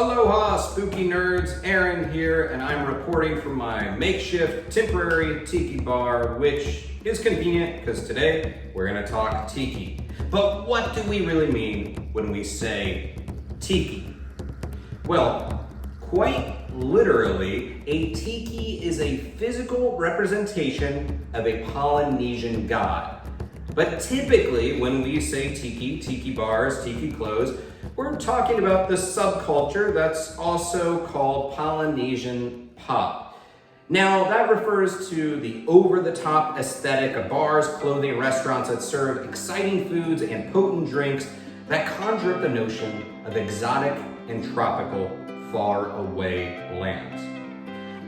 Aloha, spooky nerds, Aaron here, and I'm reporting from my makeshift temporary tiki bar, which is convenient because today we're gonna talk tiki. But what do we really mean when we say tiki? Well, quite literally, a tiki is a physical representation of a Polynesian god. But typically, when we say tiki bars, tiki clothes, we're talking about the subculture that's also called Polynesian pop. Now, that refers to the over-the-top aesthetic of bars, clothing, restaurants that serve exciting foods and potent drinks that conjure up the notion of exotic and tropical, far-away lands.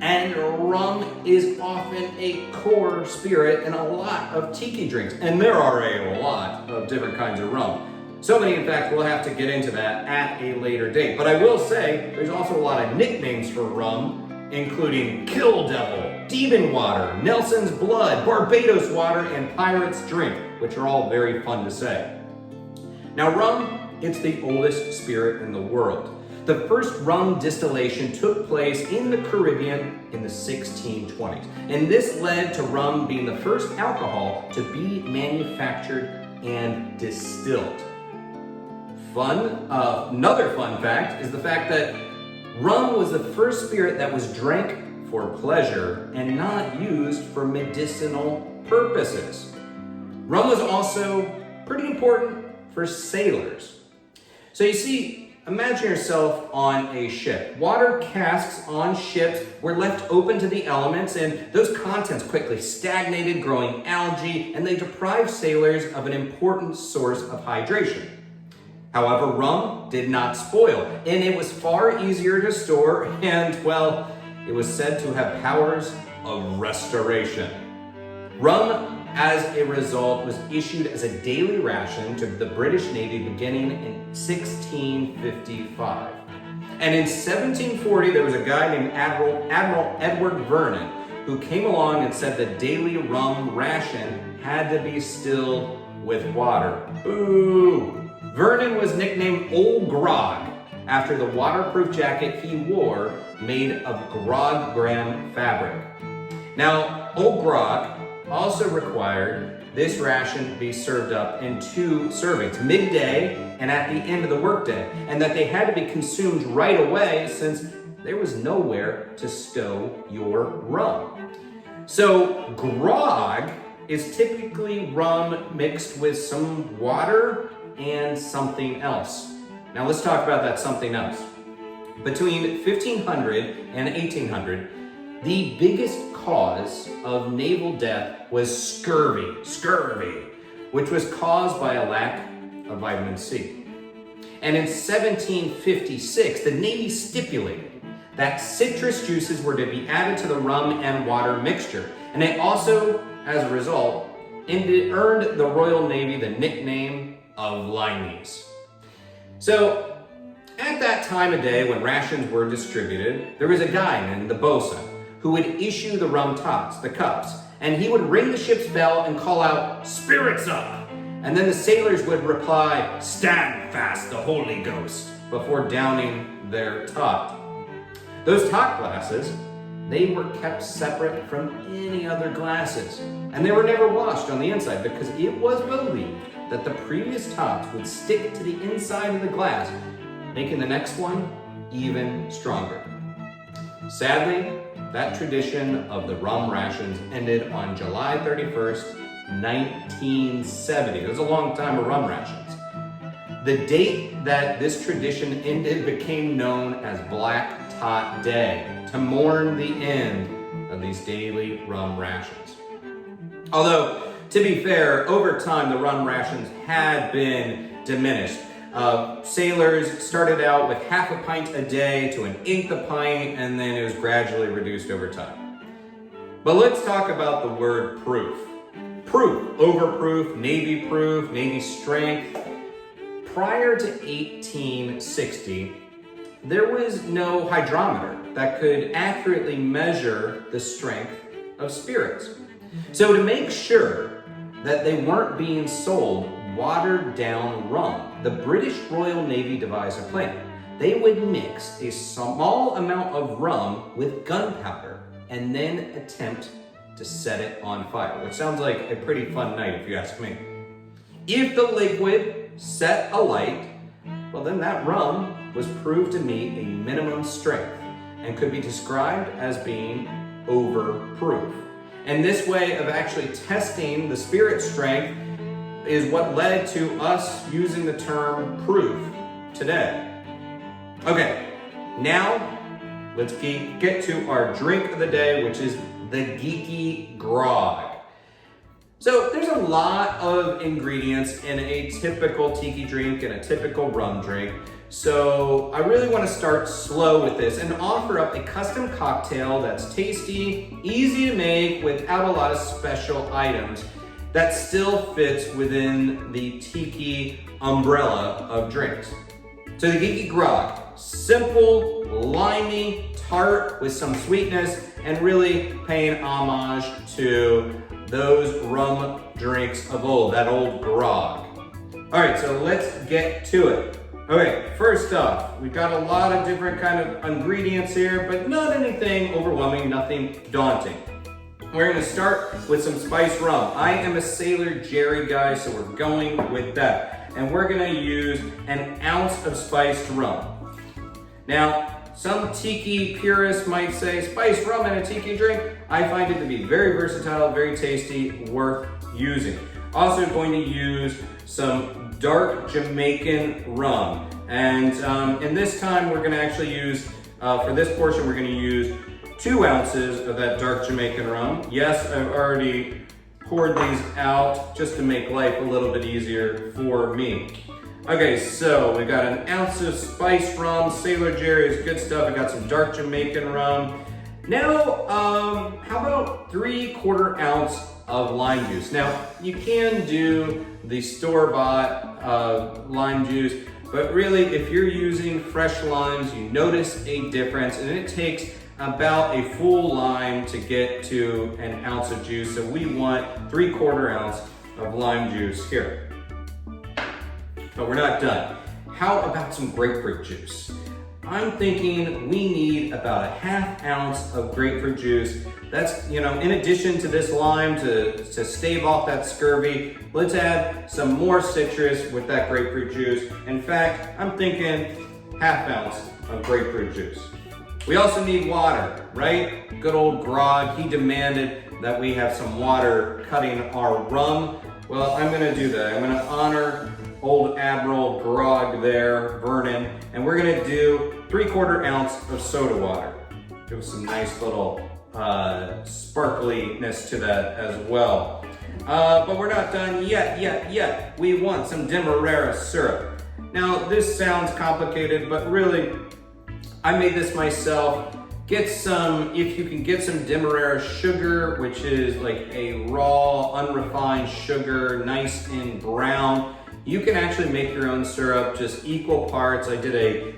And rum is often a core spirit in a lot of tiki drinks. And there are a lot of different kinds of rum. So many, in fact, we'll have to get into that at a later date. But I will say, there's also a lot of nicknames for rum, including Kill Devil, Demon Water, Nelson's Blood, Barbados Water, and Pirate's Drink, which are all very fun to say. Now, rum, it's the oldest spirit in the world. The first rum distillation took place in the Caribbean in the 1620s, and this led to rum being the first alcohol to be manufactured and distilled. Another fun fact is the fact that rum was the first spirit that was drank for pleasure and not used for medicinal purposes. Rum was also pretty important for sailors. So you see, imagine yourself on a ship. Water casks on ships were left open to the elements, and those contents quickly stagnated, growing algae, and they deprived sailors of an important source of hydration. However, rum did not spoil, and it was far easier to store, and, well, it was said to have powers of restoration. Rum, as a result, was issued as a daily ration to the British Navy beginning in 1655. And in 1740, there was a guy named Admiral Edward Vernon who came along and said the daily rum ration had to be stilled with water. Ooh! Vernon was nicknamed Old Grog after the waterproof jacket he wore made of grog-gram fabric. Now, Old Grog also required this ration be served up in 2 servings, midday and at the end of the workday, and that they had to be consumed right away since there was nowhere to stow your rum. So grog is typically rum mixed with some water and something else. Now let's talk about that something else. Between 1500 and 1800, the biggest cause of naval death was scurvy, which was caused by a lack of vitamin C. And in 1756, the Navy stipulated that citrus juices were to be added to the rum and water mixture. And it also, as a result, earned the Royal Navy the nickname of limeys. So, at that time of day when rations were distributed, there was a guy named the bosun who would issue the rum tots, the cups, and he would ring the ship's bell and call out, "Spirits up!" And then the sailors would reply, "Stand fast, the Holy Ghost," before downing their tot. Those tot glasses, they were kept separate from any other glasses, and they were never washed on the inside because it was believed that the previous tots would stick to the inside of the glass, making the next one even stronger. Sadly, that tradition of the rum rations ended on July 31st, 1970. It was a long time of rum rations. The date that this tradition ended became known as Black Tot Day, to mourn the end of these daily rum rations. Although, to be fair, over time the rum rations had been diminished. Sailors started out with half a pint a day to 1/8 a pint, and then it was gradually reduced over time. But let's talk about the word proof. Proof, overproof, Navy proof, Navy strength. Prior to 1860, there was no hydrometer that could accurately measure the strength of spirits. So to make sure that they weren't being sold watered down rum, the British Royal Navy devised a plan. they would mix a small amount of rum with gunpowder and then attempt to set it on fire, which sounds like a pretty fun night if you ask me. If the liquid set alight, well then that rum was proved to meet a minimum strength and could be described as being overproof. And this way of actually testing the spirit strength is what led to us using the term proof today. Okay, now let's get to our drink of the day, which is the Geeky Grog. So there's a lot of ingredients in a typical tiki drink and a typical rum drink. So I really want to start slow with this and offer up a custom cocktail that's tasty, easy to make without a lot of special items that still fits within the tiki umbrella of drinks. So the Geeky Grog, simple, limey, tart with some sweetness, and really paying homage to those rum drinks of old, that old grog. All right, so let's get to it. Okay, first off, we've got a lot of different kind of ingredients here, but not anything overwhelming, nothing daunting. We're gonna start with some spiced rum. I am a Sailor Jerry guy, so we're going with that. And we're gonna use an ounce of spiced rum. Now, some tiki purists might say spiced rum in a tiki drink. I find it to be very versatile, very tasty, worth using. Also going to use some dark Jamaican rum. And in this time, we're gonna actually use, for this portion, we're gonna use 2 ounces of that dark Jamaican rum. Yes, I've already poured these out just to make life a little bit easier for me. Okay, so we got an ounce of spiced rum. Sailor Jerry is good stuff. I got some dark Jamaican rum. Now, how about 3/4 ounce of lime juice? Now, you can do the store-bought lime juice, but really, if you're using fresh limes, you notice a difference, and it takes about a full lime to get to an ounce of juice. So we want 3/4 ounce of lime juice here. But we're not done. How about some grapefruit juice? I'm thinking we need about a 1/2 ounce of grapefruit juice. That's, in addition to this lime to stave off that scurvy, let's add some more citrus with that grapefruit juice. In fact, I'm thinking 1/2 ounce of grapefruit juice. We also need water, right? Good old Grog, he demanded that we have some water cutting our rum. Well, I'm gonna do that. I'm gonna honor old Admiral Grog there, Vernon, and we're gonna do 3/4 ounce of soda water. Give us some nice little sparkliness to that as well. But we're not done yet. We want some demerara syrup. Now, this sounds complicated, but really, I made this myself. If you can get some demerara sugar, which is like a raw, unrefined sugar, nice and brown, you can actually make your own syrup, just equal parts. I did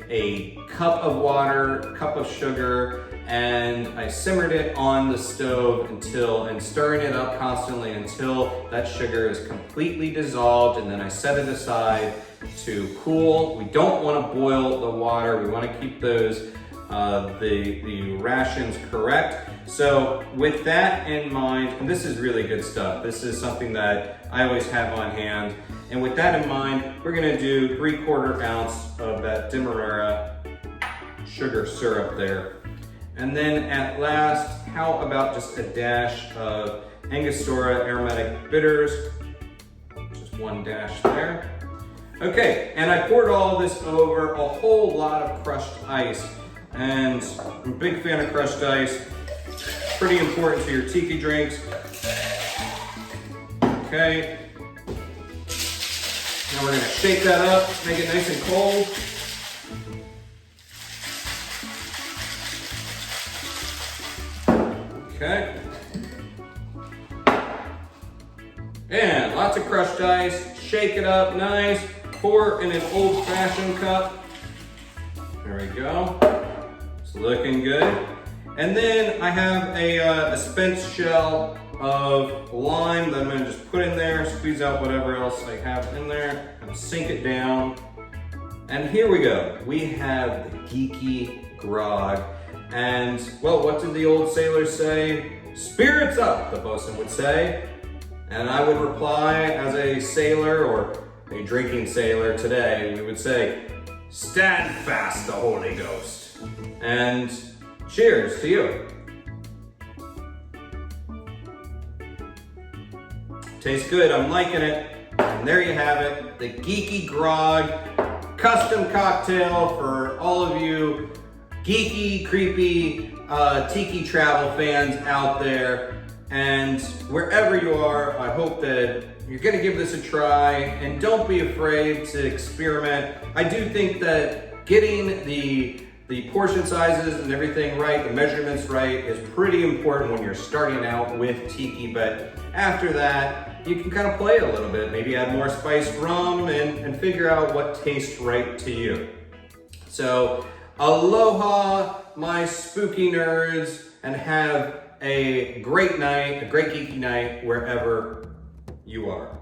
a cup of water, cup of sugar, and I simmered it on the stove and stirring it up constantly until that sugar is completely dissolved, and then I set it aside to cool. We don't want to boil the water. We want to keep those the rations correct. So with that in mind, and this is really good stuff. This is something that I always have on hand. And with that in mind, we're gonna do 3/4 ounce of that demerara sugar syrup there. And then at last, how about just a dash of Angostura aromatic bitters? Just 1 dash there. Okay, and I poured all this over a whole lot of crushed ice. And I'm a big fan of crushed ice. Pretty important to your tiki drinks. Okay. Now we're gonna shake that up, make it nice and cold. Okay. And lots of crushed ice, shake it up nice, pour in an old-fashioned cup. There we go. It's looking good. And then I have a spent shell of lime that I'm gonna just put in there, squeeze out whatever else I have in there, and sink it down. And here we go. We have the Geeky Grog. And, well, what did the old sailors say? Spirits up, the bosun would say. And I would reply as a sailor or a drinking sailor today, we would say, stand fast, the Holy Ghost. And cheers to you. Tastes good, I'm liking it. And there you have it, the Geeky Grog, custom cocktail for all of you geeky, creepy, tiki travel fans out there. And wherever you are, I hope that you're gonna give this a try and don't be afraid to experiment. I do think that getting the portion sizes and everything right, the measurements right, is pretty important when you're starting out with tiki, but after that, you can kind of play a little bit, maybe add more spiced rum and figure out what tastes right to you. So, aloha, my spooky nerds, and have a great night, a great geeky night, wherever you are.